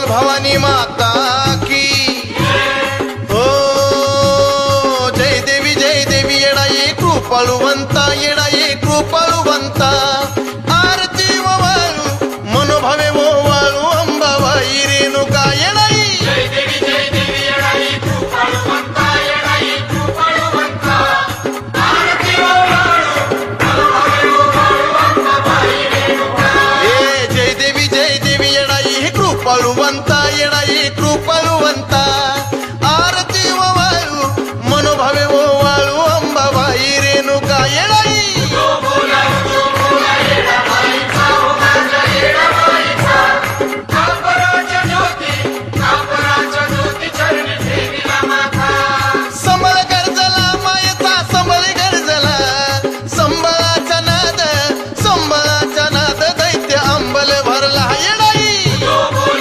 बोल भवानी माता की हो जय देवी येडा ये कृपाळुवंता येडा ये कृपाळुवंता आरती वाळू मनोभावे वाळू अंबाबाई रेणुका येडाई कृपाळुवंता येडा ये कृपाळुवंता